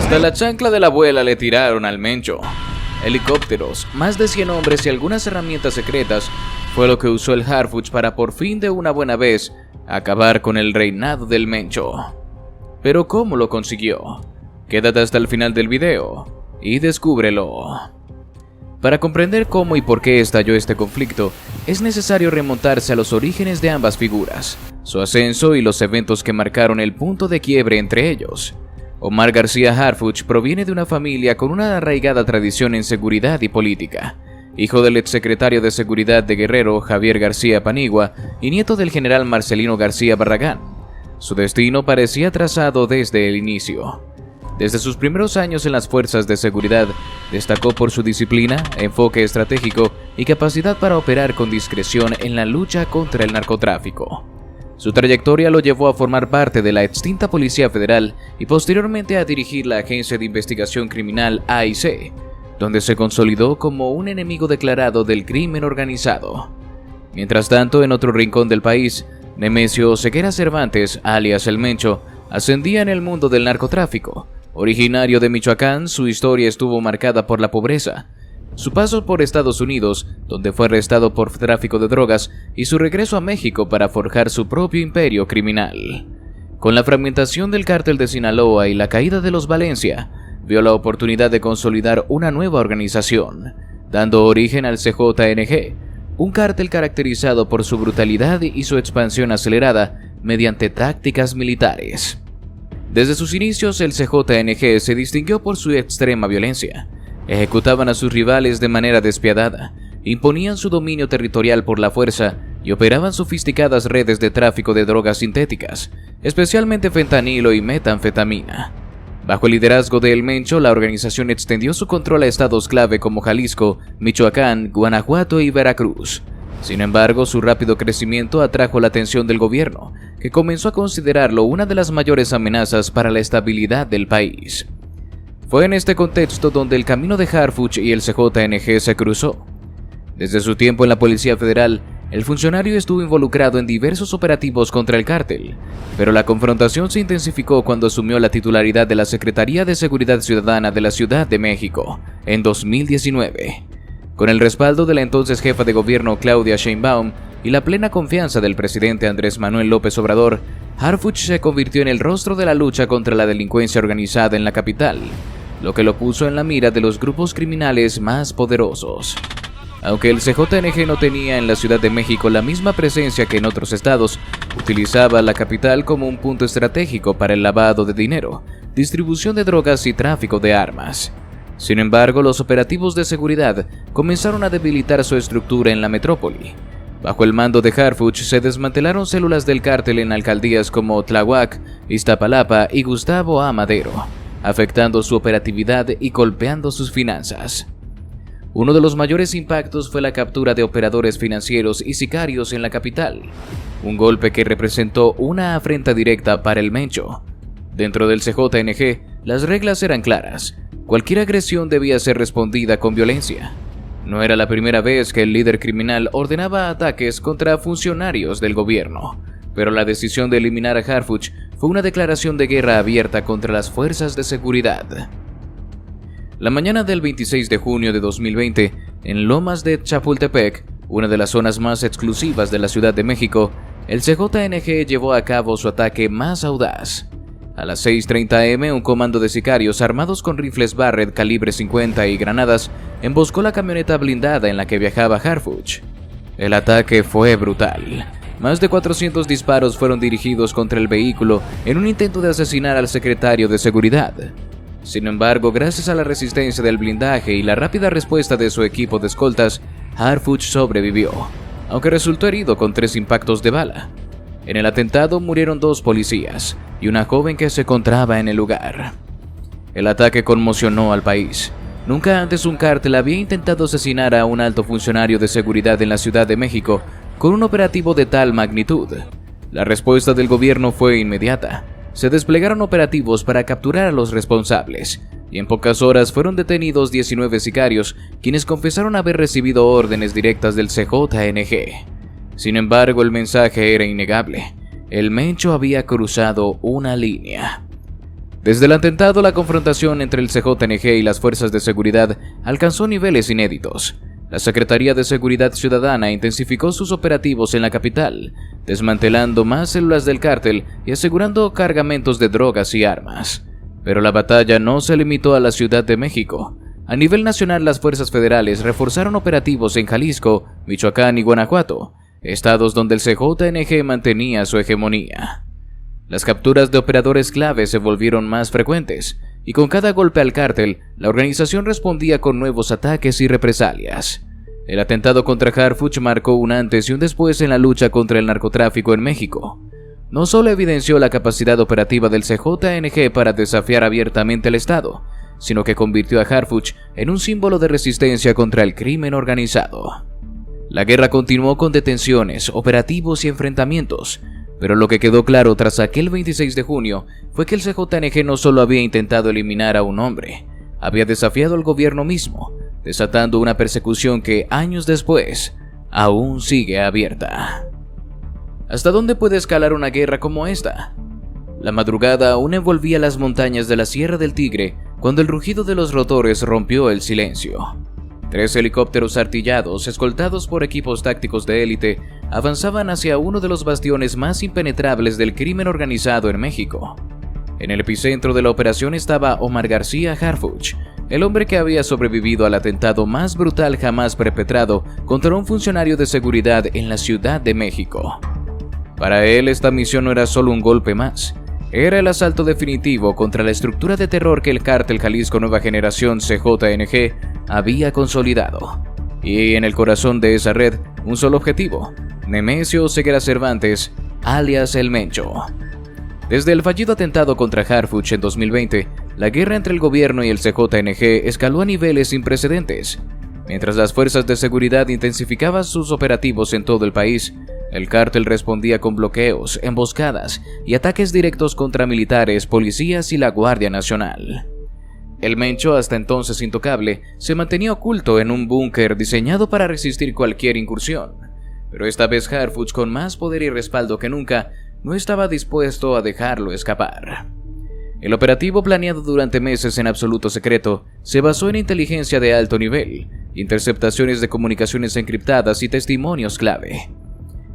Hasta la chancla de la abuela le tiraron al Mencho. Helicópteros, más de 100 hombres y algunas herramientas secretas fue lo que usó el Harfuch para por fin de una buena vez acabar con el reinado del Mencho. Pero ¿cómo lo consiguió? Quédate hasta el final del video y descúbrelo. Para comprender cómo y por qué estalló este conflicto, es necesario remontarse a los orígenes de ambas figuras, su ascenso y los eventos que marcaron el punto de quiebre entre ellos. Omar García Harfuch proviene de una familia con una arraigada tradición en seguridad y política, hijo del exsecretario de Seguridad de Guerrero, Javier García Panigua, y nieto del general Marcelino García Barragán. Su destino parecía trazado desde el inicio. Desde sus primeros años en las fuerzas de seguridad, destacó por su disciplina, enfoque estratégico y capacidad para operar con discreción en la lucha contra el narcotráfico. Su trayectoria lo llevó a formar parte de la extinta Policía Federal y posteriormente a dirigir la Agencia de Investigación Criminal AIC, donde se consolidó como un enemigo declarado del crimen organizado. Mientras tanto, en otro rincón del país, Nemesio Ceguera Cervantes, alias El Mencho, ascendía en el mundo del narcotráfico. Originario de Michoacán, su historia estuvo marcada por la pobreza, su paso por Estados Unidos, donde fue arrestado por tráfico de drogas, y su regreso a México para forjar su propio imperio criminal. Con la fragmentación del cártel de Sinaloa y la caída de los Valencia, vio la oportunidad de consolidar una nueva organización, dando origen al CJNG, un cártel caracterizado por su brutalidad y su expansión acelerada mediante tácticas militares. Desde sus inicios, el CJNG se distinguió por su extrema violencia. Ejecutaban a sus rivales de manera despiadada, imponían su dominio territorial por la fuerza y operaban sofisticadas redes de tráfico de drogas sintéticas, especialmente fentanilo y metanfetamina. Bajo el liderazgo de El Mencho, la organización extendió su control a estados clave como Jalisco, Michoacán, Guanajuato y Veracruz. Sin embargo, su rápido crecimiento atrajo la atención del gobierno, que comenzó a considerarlo una de las mayores amenazas para la estabilidad del país. Fue en este contexto donde el camino de Harfuch y el CJNG se cruzó. Desde su tiempo en la Policía Federal, el funcionario estuvo involucrado en diversos operativos contra el cártel, pero la confrontación se intensificó cuando asumió la titularidad de la Secretaría de Seguridad Ciudadana de la Ciudad de México en 2019. Con el respaldo de la entonces jefa de gobierno Claudia Sheinbaum y la plena confianza del presidente Andrés Manuel López Obrador, Harfuch se convirtió en el rostro de la lucha contra la delincuencia organizada en la capital, lo que lo puso en la mira de los grupos criminales más poderosos. Aunque el CJNG no tenía en la Ciudad de México la misma presencia que en otros estados, utilizaba la capital como un punto estratégico para el lavado de dinero, distribución de drogas y tráfico de armas. Sin embargo, los operativos de seguridad comenzaron a debilitar su estructura en la metrópoli. Bajo el mando de Harfuch se desmantelaron células del cártel en alcaldías como Tláhuac, Iztapalapa y Gustavo A. Madero, afectando su operatividad y golpeando sus finanzas. Uno de los mayores impactos fue la captura de operadores financieros y sicarios en la capital, un golpe que representó una afrenta directa para El Mencho. Dentro del CJNG, las reglas eran claras. Cualquier agresión debía ser respondida con violencia. No era la primera vez que el líder criminal ordenaba ataques contra funcionarios del gobierno, pero la decisión de eliminar a Harfuch fue una declaración de guerra abierta contra las fuerzas de seguridad. La mañana del 26 de junio de 2020, en Lomas de Chapultepec, una de las zonas más exclusivas de la Ciudad de México, el CJNG llevó a cabo su ataque más audaz. A las 6:30 am, un comando de sicarios armados con rifles Barrett calibre 50 y granadas emboscó la camioneta blindada en la que viajaba Harfuch. El ataque fue brutal. Más de 400 disparos fueron dirigidos contra el vehículo en un intento de asesinar al secretario de Seguridad. Sin embargo, gracias a la resistencia del blindaje y la rápida respuesta de su equipo de escoltas, Harfuch sobrevivió, aunque resultó herido con 3 impactos de bala. En el atentado murieron 2 policías y una joven que se encontraba en el lugar. El ataque conmocionó al país. Nunca antes un cártel había intentado asesinar a un alto funcionario de seguridad en la Ciudad de México con un operativo de tal magnitud. La respuesta del gobierno fue inmediata. Se desplegaron operativos para capturar a los responsables, y en pocas horas fueron detenidos 19 sicarios, quienes confesaron haber recibido órdenes directas del CJNG. Sin embargo, el mensaje era innegable. El Mencho había cruzado una línea. Desde el atentado, la confrontación entre el CJNG y las fuerzas de seguridad alcanzó niveles inéditos. La Secretaría de Seguridad Ciudadana intensificó sus operativos en la capital, desmantelando más células del cártel y asegurando cargamentos de drogas y armas. Pero la batalla no se limitó a la Ciudad de México. A nivel nacional, las fuerzas federales reforzaron operativos en Jalisco, Michoacán y Guanajuato, estados donde el CJNG mantenía su hegemonía. Las capturas de operadores clave se volvieron más frecuentes, y con cada golpe al cártel, la organización respondía con nuevos ataques y represalias. El atentado contra Harfuch marcó un antes y un después en la lucha contra el narcotráfico en México. No solo evidenció la capacidad operativa del CJNG para desafiar abiertamente al Estado, sino que convirtió a Harfuch en un símbolo de resistencia contra el crimen organizado. La guerra continuó con detenciones, operativos y enfrentamientos, pero lo que quedó claro tras aquel 26 de junio fue que el CJNG no solo había intentado eliminar a un hombre, había desafiado al gobierno mismo, desatando una persecución que, años después, aún sigue abierta. ¿Hasta dónde puede escalar una guerra como esta? La madrugada aún envolvía las montañas de la Sierra del Tigre cuando el rugido de los rotores rompió el silencio. 3 helicópteros artillados, escoltados por equipos tácticos de élite, avanzaban hacia uno de los bastiones más impenetrables del crimen organizado en México. En el epicentro de la operación estaba Omar García Harfuch, el hombre que había sobrevivido al atentado más brutal jamás perpetrado contra un funcionario de seguridad en la Ciudad de México. Para él, esta misión no era solo un golpe más, era el asalto definitivo contra la estructura de terror que el cártel Jalisco Nueva Generación CJNG había consolidado. Y en el corazón de esa red, un solo objetivo: Nemesio Ceguera Cervantes, alias El Mencho. Desde el fallido atentado contra Harfuch en 2020, la guerra entre el gobierno y el CJNG escaló a niveles sin precedentes. Mientras las fuerzas de seguridad intensificaban sus operativos en todo el país, el cártel respondía con bloqueos, emboscadas y ataques directos contra militares, policías y la Guardia Nacional. El Mencho, hasta entonces intocable, se mantenía oculto en un búnker diseñado para resistir cualquier incursión. Pero esta vez Harfuch, con más poder y respaldo que nunca, no estaba dispuesto a dejarlo escapar. El operativo, planeado durante meses en absoluto secreto, se basó en inteligencia de alto nivel, interceptaciones de comunicaciones encriptadas y testimonios clave.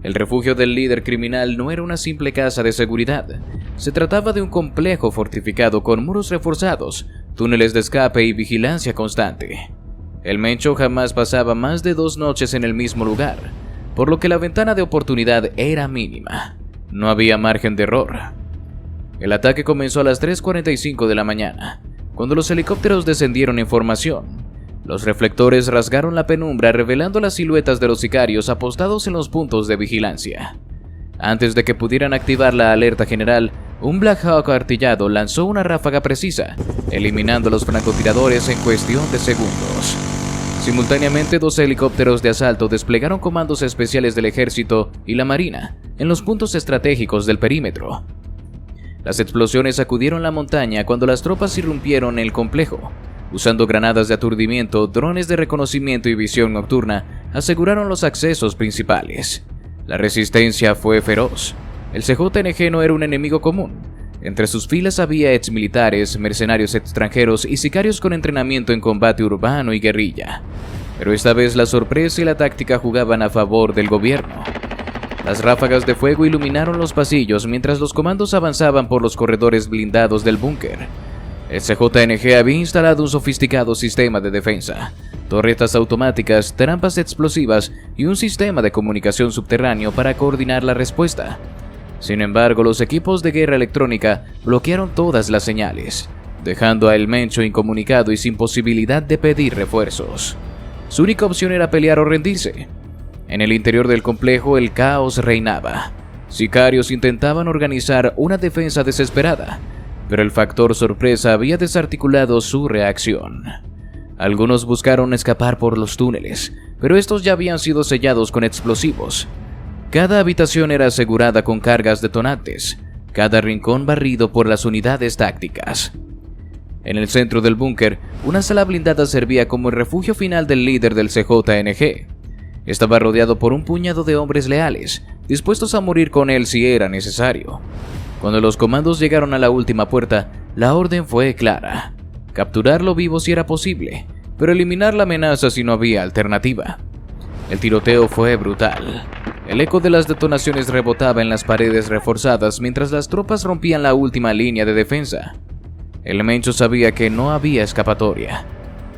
El refugio del líder criminal no era una simple casa de seguridad. Se trataba de un complejo fortificado con muros reforzados, túneles de escape y vigilancia constante. El Mencho jamás pasaba más de 2 noches en el mismo lugar, por lo que la ventana de oportunidad era mínima. No había margen de error. El ataque comenzó a las 3:45 de la mañana, cuando los helicópteros descendieron en formación. Los reflectores rasgaron la penumbra, revelando las siluetas de los sicarios apostados en los puntos de vigilancia. Antes de que pudieran activar la alerta general, un Black Hawk artillado lanzó una ráfaga precisa, eliminando a los francotiradores en cuestión de segundos. Simultáneamente, 2 helicópteros de asalto desplegaron comandos especiales del Ejército y la Marina en los puntos estratégicos del perímetro. Las explosiones sacudieron la montaña cuando las tropas irrumpieron en el complejo. Usando granadas de aturdimiento, drones de reconocimiento y visión nocturna, aseguraron los accesos principales. La resistencia fue feroz. El CJNG no era un enemigo común. Entre sus filas había exmilitares, mercenarios extranjeros y sicarios con entrenamiento en combate urbano y guerrilla. Pero esta vez la sorpresa y la táctica jugaban a favor del gobierno. Las ráfagas de fuego iluminaron los pasillos mientras los comandos avanzaban por los corredores blindados del búnker. El CJNG había instalado un sofisticado sistema de defensa, torretas automáticas, trampas explosivas y un sistema de comunicación subterráneo para coordinar la respuesta. Sin embargo, los equipos de guerra electrónica bloquearon todas las señales, dejando a El Mencho incomunicado y sin posibilidad de pedir refuerzos. Su única opción era pelear o rendirse. En el interior del complejo, el caos reinaba. Sicarios intentaban organizar una defensa desesperada, pero el factor sorpresa había desarticulado su reacción. Algunos buscaron escapar por los túneles, pero estos ya habían sido sellados con explosivos. Cada habitación era asegurada con cargas detonantes, cada rincón barrido por las unidades tácticas. En el centro del búnker, una sala blindada servía como el refugio final del líder del CJNG. Estaba rodeado por un puñado de hombres leales, dispuestos a morir con él si era necesario. Cuando los comandos llegaron a la última puerta, La orden fue clara: capturarlo vivo si era posible, pero eliminar la amenaza si no había alternativa. El tiroteo fue brutal. El eco de las detonaciones rebotaba en las paredes reforzadas mientras las tropas rompían la última línea de defensa. El Mencho sabía que no había escapatoria.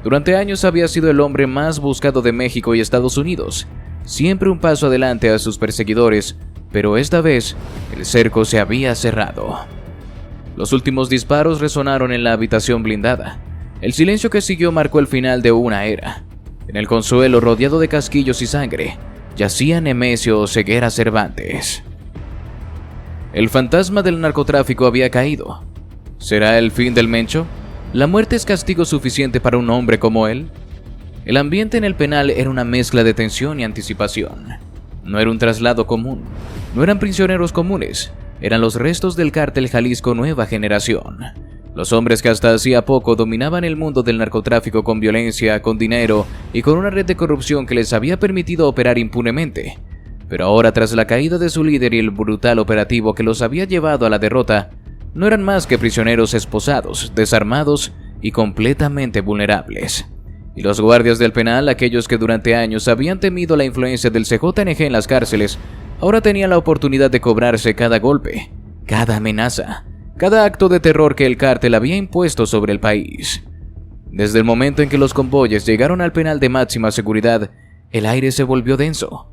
Durante años había sido el hombre más buscado de México y Estados Unidos, siempre un paso adelante a sus perseguidores, pero esta vez el cerco se había cerrado. Los últimos disparos resonaron en la habitación blindada. El silencio que siguió marcó el final de una era. En el consuelo, rodeado de casquillos y sangre, yacía Nemesio Ceguera Cervantes. El fantasma del narcotráfico había caído. ¿Será el fin del Mencho? ¿La muerte es castigo suficiente para un hombre como él? El ambiente en el penal era una mezcla de tensión y anticipación. No era un traslado común, no eran prisioneros comunes, eran los restos del cártel Jalisco Nueva Generación. Los hombres que hasta hacía poco dominaban el mundo del narcotráfico con violencia, con dinero y con una red de corrupción que les había permitido operar impunemente. Pero ahora, tras la caída de su líder y el brutal operativo que los había llevado a la derrota, no eran más que prisioneros esposados, desarmados y completamente vulnerables. Y los guardias del penal, aquellos que durante años habían temido la influencia del CJNG en las cárceles, ahora tenían la oportunidad de cobrarse cada golpe, cada amenaza, cada acto de terror que el cártel había impuesto sobre el país. Desde el momento en que los convoyes llegaron al penal de máxima seguridad, el aire se volvió denso.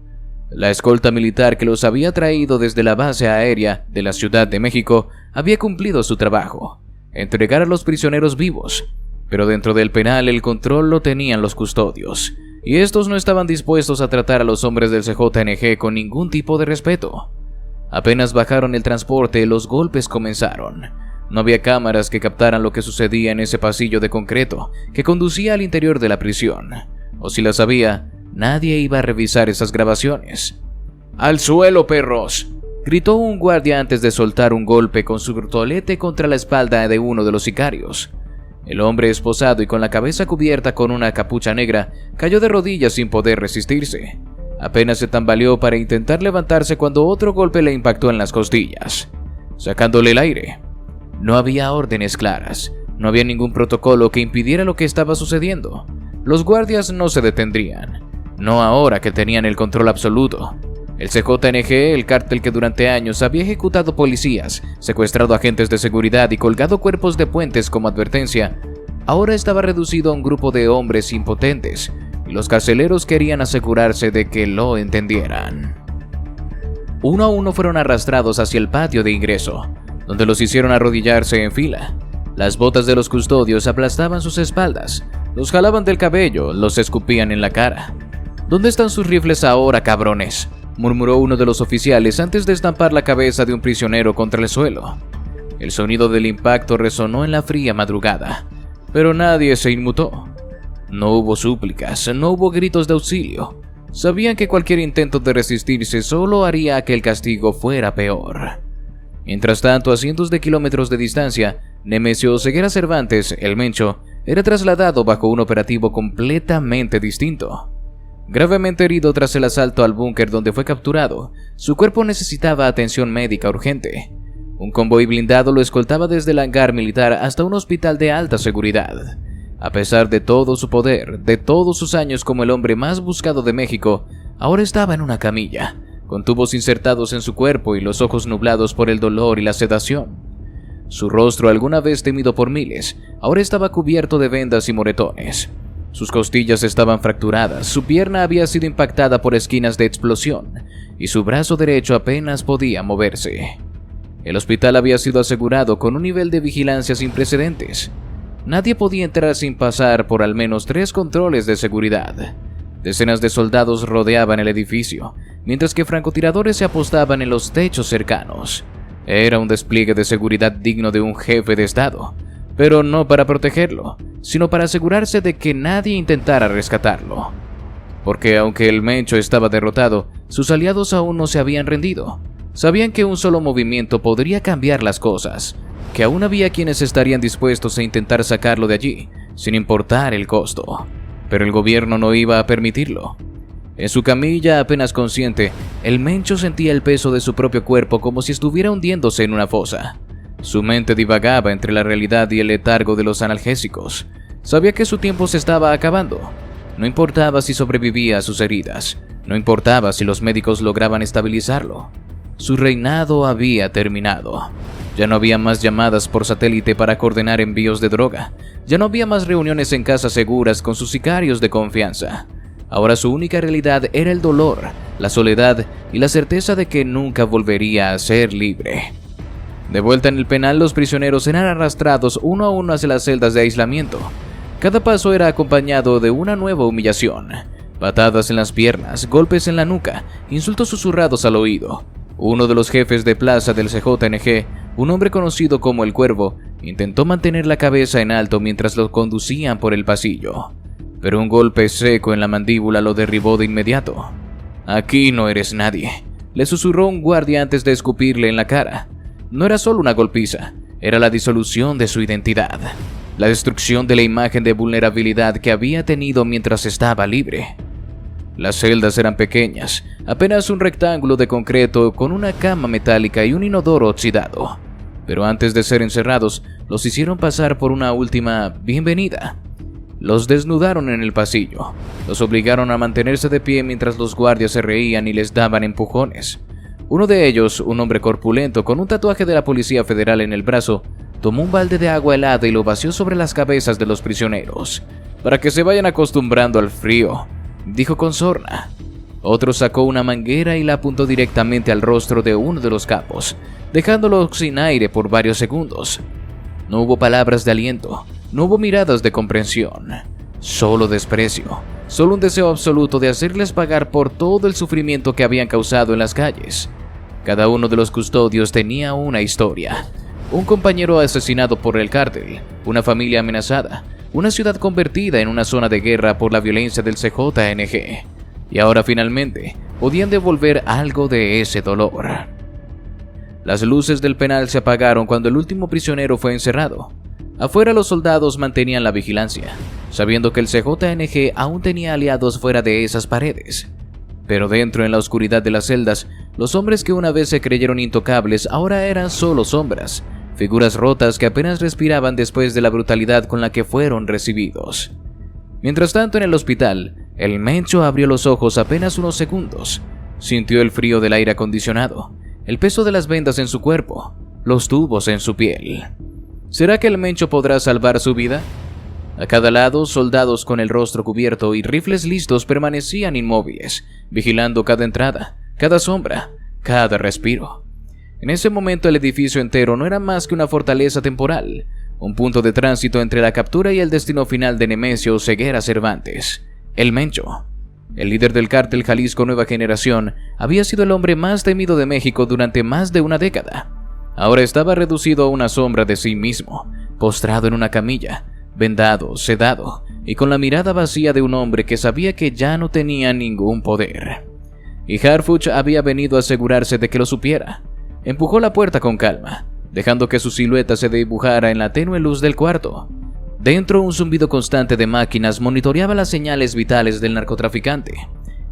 La escolta militar que los había traído desde la base aérea de la Ciudad de México había cumplido su trabajo: entregar a los prisioneros vivos. Pero dentro del penal el control lo tenían los custodios, y estos no estaban dispuestos a tratar a los hombres del CJNG con ningún tipo de respeto. Apenas bajaron el transporte, los golpes comenzaron. No había cámaras que captaran lo que sucedía en ese pasillo de concreto que conducía al interior de la prisión, o si las había, nadie iba a revisar esas grabaciones. ¡Al suelo, perros!, gritó un guardia antes de soltar un golpe con su tolete contra la espalda de uno de los sicarios. El hombre, esposado y con la cabeza cubierta con una capucha negra, cayó de rodillas sin poder resistirse. Apenas se tambaleó para intentar levantarse cuando otro golpe le impactó en las costillas, sacándole el aire. No había órdenes claras, no había ningún protocolo que impidiera lo que estaba sucediendo. Los guardias no se detendrían, no ahora que tenían el control absoluto. El CJNG, el cártel que durante años había ejecutado policías, secuestrado agentes de seguridad y colgado cuerpos de puentes como advertencia, ahora estaba reducido a un grupo de hombres impotentes, y los carceleros querían asegurarse de que lo entendieran. Uno a uno fueron arrastrados hacia el patio de ingreso, donde los hicieron arrodillarse en fila. Las botas de los custodios aplastaban sus espaldas, los jalaban del cabello, los escupían en la cara. ¿Dónde están sus rifles ahora, cabrones?, murmuró uno de los oficiales antes de estampar la cabeza de un prisionero contra el suelo. El sonido del impacto resonó en la fría madrugada, pero nadie se inmutó. No hubo súplicas, no hubo gritos de auxilio. Sabían que cualquier intento de resistirse solo haría que el castigo fuera peor. Mientras tanto, a cientos de kilómetros de distancia, Nemesio Ceguera Cervantes, el Mencho, era trasladado bajo un operativo completamente distinto. Gravemente herido tras el asalto al búnker donde fue capturado, su cuerpo necesitaba atención médica urgente. Un convoy blindado lo escoltaba desde el hangar militar hasta un hospital de alta seguridad. A pesar de todo su poder, de todos sus años como el hombre más buscado de México, ahora estaba en una camilla, con tubos insertados en su cuerpo y los ojos nublados por el dolor y la sedación. Su rostro, alguna vez temido por miles, ahora estaba cubierto de vendas y moretones. Sus costillas estaban fracturadas, su pierna había sido impactada por esquinas de explosión, y su brazo derecho apenas podía moverse. El hospital había sido asegurado con un nivel de vigilancia sin precedentes. Nadie podía entrar sin pasar por al menos 3 controles de seguridad. Decenas de soldados rodeaban el edificio, mientras que francotiradores se apostaban en los techos cercanos. Era un despliegue de seguridad digno de un jefe de estado, pero no para protegerlo, sino para asegurarse de que nadie intentara rescatarlo. Porque aunque el Mencho estaba derrotado, sus aliados aún no se habían rendido. Sabían que un solo movimiento podría cambiar las cosas, que aún había quienes estarían dispuestos a intentar sacarlo de allí, sin importar el costo. Pero el gobierno no iba a permitirlo. En su camilla, apenas consciente, el Mencho sentía el peso de su propio cuerpo como si estuviera hundiéndose en una fosa. Su mente divagaba entre la realidad y el letargo de los analgésicos. Sabía que su tiempo se estaba acabando. No importaba si sobrevivía a sus heridas. No importaba si los médicos lograban estabilizarlo. Su reinado había terminado. Ya no había más llamadas por satélite para coordinar envíos de droga. Ya no había más reuniones en casas seguras con sus sicarios de confianza. Ahora su única realidad era el dolor, la soledad y la certeza de que nunca volvería a ser libre. De vuelta en el penal, los prisioneros eran arrastrados uno a uno hacia las celdas de aislamiento. Cada paso era acompañado de una nueva humillación. Patadas en las piernas, golpes en la nuca, insultos susurrados al oído. Uno de los jefes de plaza del CJNG, un hombre conocido como el Cuervo, intentó mantener la cabeza en alto mientras lo conducían por el pasillo. Pero un golpe seco en la mandíbula lo derribó de inmediato. «Aquí no eres nadie», le susurró un guardia antes de escupirle en la cara. No era solo una golpiza, era la disolución de su identidad. La destrucción de la imagen de vulnerabilidad que había tenido mientras estaba libre. Las celdas eran pequeñas, apenas un rectángulo de concreto con una cama metálica y un inodoro oxidado. Pero antes de ser encerrados, los hicieron pasar por una última bienvenida. Los desnudaron en el pasillo, los obligaron a mantenerse de pie mientras los guardias se reían y les daban empujones. Uno de ellos, un hombre corpulento con un tatuaje de la Policía Federal en el brazo, tomó un balde de agua helada y lo vació sobre las cabezas de los prisioneros. «Para que se vayan acostumbrando al frío», dijo con sorna. Otro sacó una manguera y la apuntó directamente al rostro de uno de los capos, dejándolo sin aire por varios segundos. No hubo palabras de aliento, no hubo miradas de comprensión, solo desprecio, solo un deseo absoluto de hacerles pagar por todo el sufrimiento que habían causado en las calles. Cada uno de los custodios tenía una historia. Un compañero asesinado por el cártel, una familia amenazada, una ciudad convertida en una zona de guerra por la violencia del CJNG. Y ahora finalmente podían devolver algo de ese dolor. Las luces del penal se apagaron cuando el último prisionero fue encerrado. Afuera los soldados mantenían la vigilancia, sabiendo que el CJNG aún tenía aliados fuera de esas paredes. Pero dentro, en la oscuridad de las celdas, los hombres que una vez se creyeron intocables ahora eran solo sombras, figuras rotas que apenas respiraban después de la brutalidad con la que fueron recibidos. Mientras tanto, en el hospital, el Mencho abrió los ojos apenas unos segundos. Sintió el frío del aire acondicionado, el peso de las vendas en su cuerpo, los tubos en su piel. ¿Será que el Mencho podrá salvar su vida? A cada lado, soldados con el rostro cubierto y rifles listos permanecían inmóviles, vigilando cada entrada, cada sombra, cada respiro. En ese momento el edificio entero no era más que una fortaleza temporal, un punto de tránsito entre la captura y el destino final de Nemesio Ceguera Cervantes, el Mencho. El líder del cártel Jalisco Nueva Generación había sido el hombre más temido de México durante más de una década. Ahora estaba reducido a una sombra de sí mismo, postrado en una camilla, vendado, sedado, y con la mirada vacía de un hombre que sabía que ya no tenía ningún poder. Y Harfuch había venido a asegurarse de que lo supiera. Empujó la puerta con calma, dejando que su silueta se dibujara en la tenue luz del cuarto. Dentro, un zumbido constante de máquinas monitoreaba las señales vitales del narcotraficante.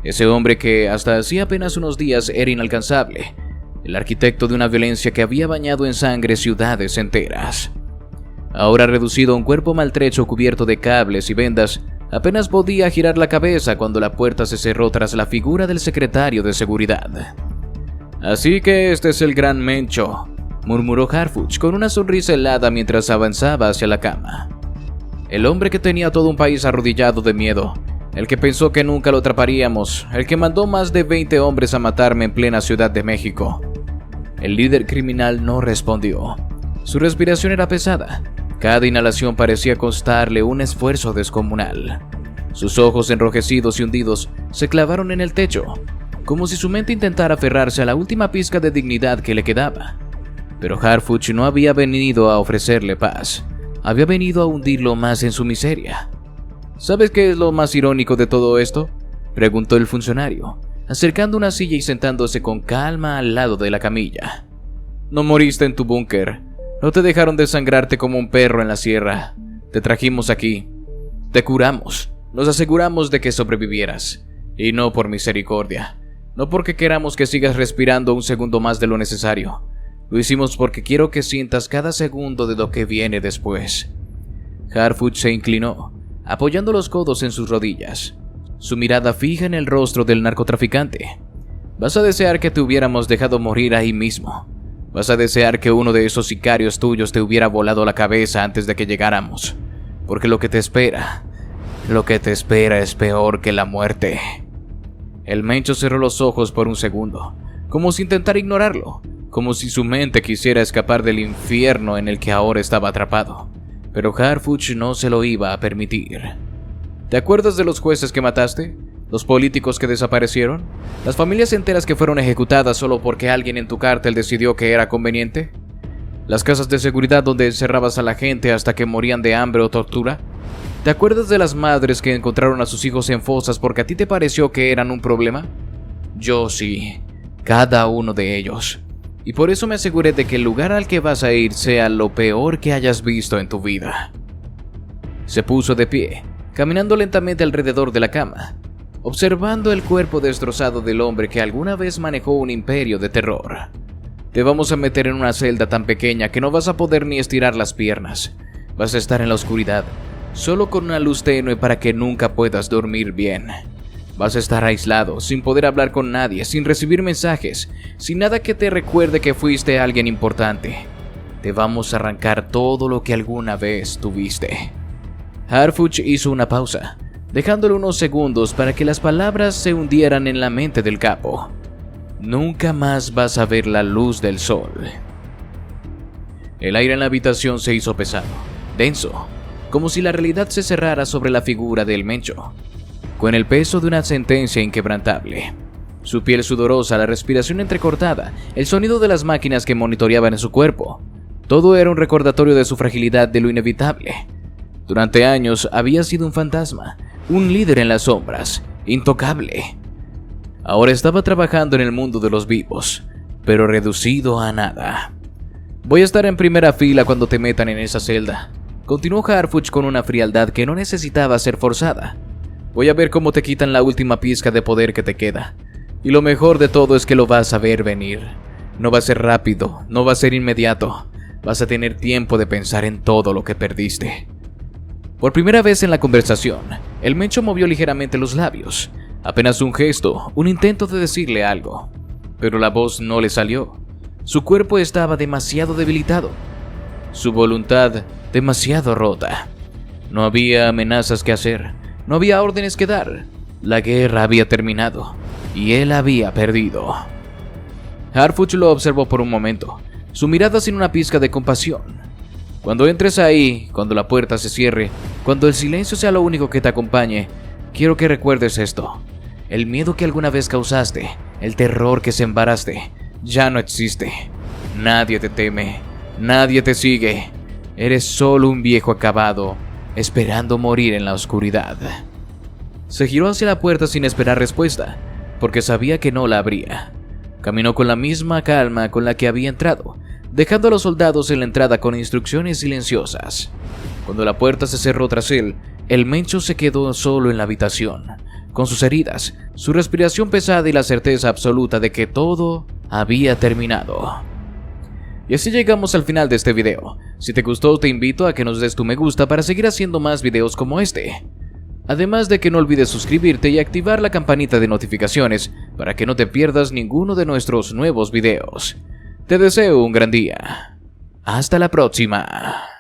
Ese hombre que hasta hacía apenas unos días era inalcanzable, el arquitecto de una violencia que había bañado en sangre ciudades enteras. Ahora reducido a un cuerpo maltrecho cubierto de cables y vendas, apenas podía girar la cabeza cuando la puerta se cerró tras la figura del secretario de seguridad. «Así que este es el gran Mencho», murmuró Harfuch con una sonrisa helada mientras avanzaba hacia la cama. El hombre que tenía todo un país arrodillado de miedo, el que pensó que nunca lo atraparíamos, el que mandó más de 20 hombres a matarme en plena Ciudad de México. El líder criminal no respondió. Su respiración era pesada. Cada inhalación parecía costarle un esfuerzo descomunal. Sus ojos enrojecidos y hundidos se clavaron en el techo, como si su mente intentara aferrarse a la última pizca de dignidad que le quedaba. Pero Harfuch no había venido a ofrecerle paz. Había venido a hundirlo más en su miseria. ¿Sabes qué es lo más irónico de todo esto?, preguntó el funcionario, acercando una silla y sentándose con calma al lado de la camilla. «No moriste en tu búnker. No te dejaron desangrarte como un perro en la sierra. Te trajimos aquí. Te curamos. Nos aseguramos de que sobrevivieras. Y no por misericordia. No porque queramos que sigas respirando un segundo más de lo necesario. Lo hicimos porque quiero que sientas cada segundo de lo que viene después. Harfuch se inclinó, apoyando los codos en sus rodillas, su mirada fija en el rostro del narcotraficante. Vas a desear que te hubiéramos dejado morir ahí mismo. Vas a desear que uno de esos sicarios tuyos te hubiera volado la cabeza antes de que llegáramos. Porque lo que te espera es peor que la muerte. El mencho cerró los ojos por un segundo, como si intentara ignorarlo, como si su mente quisiera escapar del infierno en el que ahora estaba atrapado. Pero Harfuch no se lo iba a permitir. ¿Te acuerdas de los jueces que mataste? ¿Los políticos que desaparecieron? ¿Las familias enteras que fueron ejecutadas solo porque alguien en tu cártel decidió que era conveniente? ¿Las casas de seguridad donde encerrabas a la gente hasta que morían de hambre o tortura? ¿Te acuerdas de las madres que encontraron a sus hijos en fosas porque a ti te pareció que eran un problema? Yo sí, cada uno de ellos. Y por eso me aseguré de que el lugar al que vas a ir sea lo peor que hayas visto en tu vida. Se puso de pie, caminando lentamente alrededor de la cama, observando el cuerpo destrozado del hombre que alguna vez manejó un imperio de terror. Te vamos a meter en una celda tan pequeña que no vas a poder ni estirar las piernas. Vas a estar en la oscuridad, solo con una luz tenue para que nunca puedas dormir bien. Vas a estar aislado, sin poder hablar con nadie, sin recibir mensajes, sin nada que te recuerde que fuiste alguien importante. Te vamos a arrancar todo lo que alguna vez tuviste. Harfuch hizo una pausa, dejándole unos segundos para que las palabras se hundieran en la mente del capo. Nunca más vas a ver la luz del sol. El aire en la habitación se hizo pesado, denso, como si la realidad se cerrara sobre la figura del mencho, con el peso de una sentencia inquebrantable. Su piel sudorosa, la respiración entrecortada, el sonido de las máquinas que monitoreaban en su cuerpo, todo era un recordatorio de su fragilidad, de lo inevitable. Durante años había sido un fantasma, un líder en las sombras, intocable. Ahora estaba trabajando en el mundo de los vivos, pero reducido a nada. Voy a estar en primera fila cuando te metan en esa celda, continuó Harfuch con una frialdad que no necesitaba ser forzada. Voy a ver cómo te quitan la última pizca de poder que te queda. Y lo mejor de todo es que lo vas a ver venir. No va a ser rápido, no va a ser inmediato. Vas a tener tiempo de pensar en todo lo que perdiste. Por primera vez en la conversación, el mencho movió ligeramente los labios. Apenas un gesto, un intento de decirle algo. Pero la voz no le salió. Su cuerpo estaba demasiado debilitado. Su voluntad demasiado rota. No había amenazas que hacer. No había órdenes que dar. La guerra había terminado. Y él había perdido. Harfuch lo observó por un momento, su mirada sin una pizca de compasión. Cuando entres ahí, cuando la puerta se cierre, cuando el silencio sea lo único que te acompañe, quiero que recuerdes esto. El miedo que alguna vez causaste, el terror que sembraste, ya no existe. Nadie te teme, nadie te sigue. Eres solo un viejo acabado, esperando morir en la oscuridad. Se giró hacia la puerta sin esperar respuesta, porque sabía que no la habría. Caminó con la misma calma con la que había entrado, dejando a los soldados en la entrada con instrucciones silenciosas. Cuando la puerta se cerró tras él, el mencho se quedó solo en la habitación, con sus heridas, su respiración pesada y la certeza absoluta de que todo había terminado. Y así llegamos al final de este video. Si te gustó, te invito a que nos des tu me gusta para seguir haciendo más videos como este. Además de que no olvides suscribirte y activar la campanita de notificaciones para que no te pierdas ninguno de nuestros nuevos videos. Te deseo un gran día. Hasta la próxima.